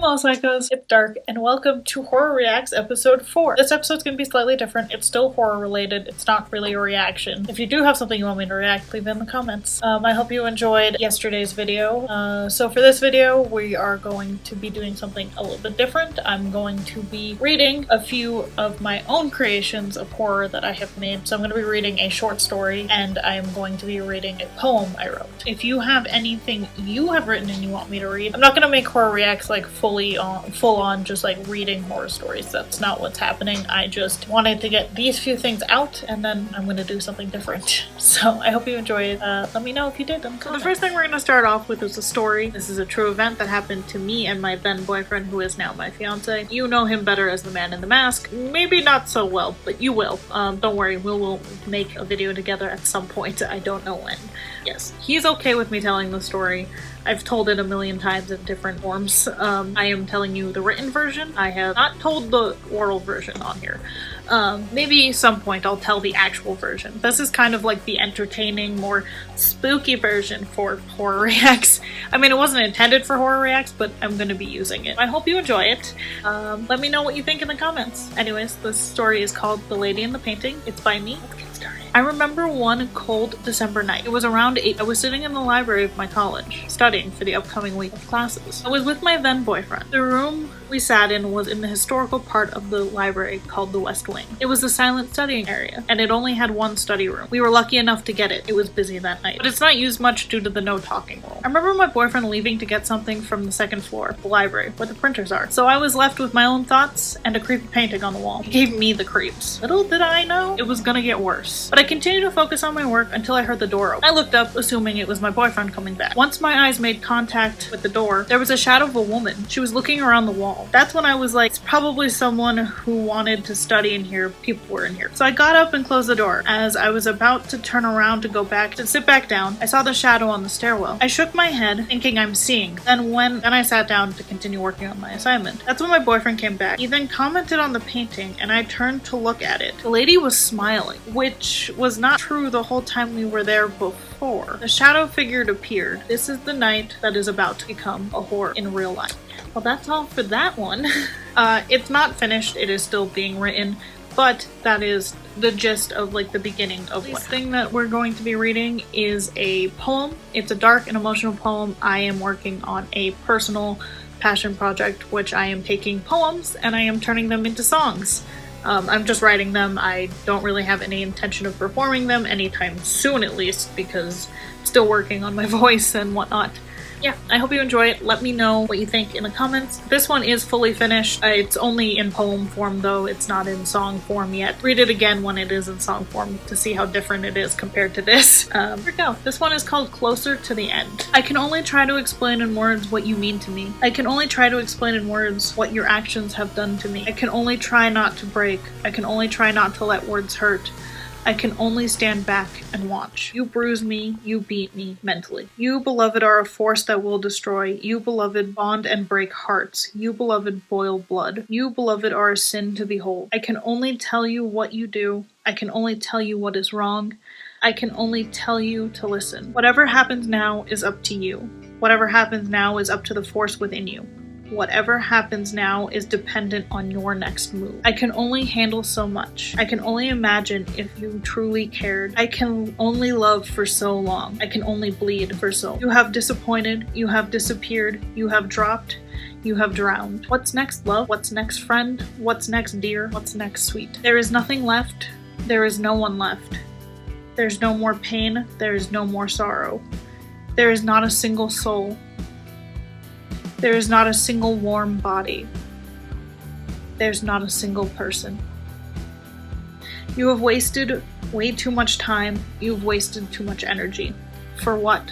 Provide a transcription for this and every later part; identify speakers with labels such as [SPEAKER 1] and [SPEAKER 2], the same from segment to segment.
[SPEAKER 1] Hello Psychos, it's Dark, and welcome to Horror Reacts episode 4. This episode's gonna be slightly different. It's still horror related, it's not really a reaction. If you do have something you want me to react, leave it in the comments. I hope you enjoyed yesterday's video. So for this video, we are going to be doing something a little bit different. I'm going to be reading a few of my own creations of horror that I have made. So I'm going to be reading a short story, and I am going to be reading a poem I wrote. If you have anything you have written and you want me to read, I'm not going to make horror reacts like full on just like reading horror stories. That's not what's happening. I just wanted to get these few things out, and then I'm going to do something different. So I hope you enjoyed it. Let me know if you did. So the first thing we're going to start off with is a story. This is a true event that happened to me and my then boyfriend, who is now my fiance. You know him better as the man in the mask. Maybe not so well, but you will. Don't worry, we'll make a video together at some point. I don't know when. Yes, he's okay with me telling the story. I've told it a million times in different forms. I am telling you the written version. I have not told the oral version on here. Maybe some point I'll tell the actual version. This is kind of like the entertaining, more spooky version for horror reacts. I mean, it wasn't intended for horror reacts, but I'm gonna be using it. I hope you enjoy it. Let me know what you think in the comments. Anyways, this story is called The Lady in the Painting. It's by me. Let's get started. I remember one cold December night. It was around 8. I was sitting in the library of my college, studying for the upcoming week of classes. I was with my then boyfriend. The room we sat in was in the historical part of the library called the West Wing. It was the silent studying area, and it only had one study room. We were lucky enough to get it. It was busy that night, but it's not used much due to the no talking rule. I remember my boyfriend leaving to get something from the second floor of the library, where the printers are. So I was left with my own thoughts and a creepy painting on the wall. It gave me the creeps. Little did I know it was gonna get worse. But I continued to focus on my work until I heard the door open. I looked up, assuming it was my boyfriend coming back. Once my eyes made contact with the door, there was a shadow of a woman. She was looking around the wall. That's when I was like, it's probably someone who wanted to study in here. People were in here. So I got up and closed the door. As I was about to turn around to go back to sit back down, I saw the shadow on the stairwell. I shook my head, thinking I'm seeing. Then I sat down to continue working on my assignment. That's when my boyfriend came back. He then commented on the painting, and I turned to look at it. The lady was smiling, which was not true the whole time we were there before. The shadow figure appeared. This is the night that is about to become a horror in real life. Well, that's all for that one. It's not finished. It is still being written, but that is the gist of like the beginning of what thing that we're going to be reading is a poem. It's a dark and emotional poem. I am working on a personal passion project, which I am taking poems and I am turning them into songs. I'm just writing them. I don't really have any intention of performing them anytime soon, at least, because I'm still working on my voice and whatnot. Yeah, I hope you enjoy it. Let me know what you think in the comments. This one is fully finished. It's only in poem form though. It's not in song form yet. Read it again when it is in song form to see how different it is compared to this. Here we go. This one is called Closer to the End. I can only try to explain in words what you mean to me. I can only try to explain in words what your actions have done to me. I can only try not to break. I can only try not to let words hurt. I can only stand back and watch. You bruise me, you beat me mentally. You, beloved, are a force that will destroy. You, beloved, bond and break hearts. You, beloved, boil blood. You, beloved, are a sin to behold. I can only tell you what you do. I can only tell you what is wrong. I can only tell you to listen. Whatever happens now is up to you. Whatever happens now is up to the force within you. Whatever happens now is dependent on your next move. I can only handle so much. I can only imagine if you truly cared. I can only love for so long. I can only bleed for so long. You have disappointed. You have disappeared. You have dropped. You have drowned. What's next, love? What's next, friend? What's next, dear? What's next, sweet? There is nothing left. There is no one left. There's no more pain. There is no more sorrow. There is not a single soul. There is not a single warm body. There's not a single person. You have wasted way too much time. You've wasted too much energy. For what?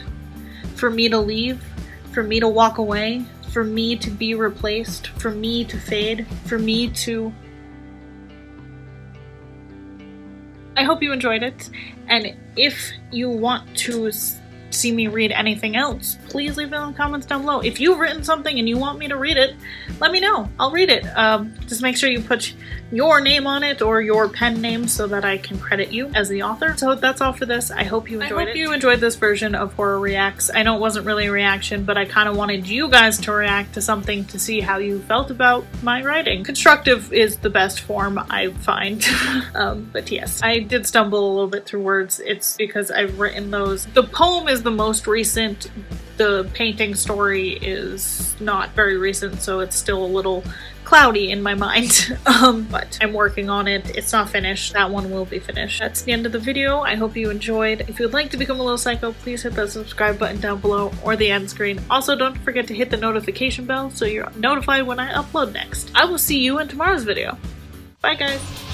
[SPEAKER 1] For me to leave? For me to walk away? For me to be replaced? For me to fade? For me to... I hope you enjoyed it. And if you want to to see me read anything else, please leave it in the comments down below. If you've written something and you want me to read it, let me know. I'll read it. Just make sure you put your name on it or your pen name so that I can credit you as the author. So that's all for this. I hope you enjoyed it. I hope you enjoyed this version of Horror Reacts. I know it wasn't really a reaction, but I kind of wanted you guys to react to something to see how you felt about my writing. Constructive is the best form, I find. But yes, I did stumble a little bit through words. It's because I've written those. The poem is the most recent. The painting story is not very recent, so it's still a little cloudy in my mind. But I'm working on it. It's not finished. That one will be finished. That's the end of the video. I hope you enjoyed. If you'd like to become a little psycho, please hit that subscribe button down below or the end screen. Also, don't forget to hit the notification bell so you're notified when I upload next. I will see you in tomorrow's video. Bye guys!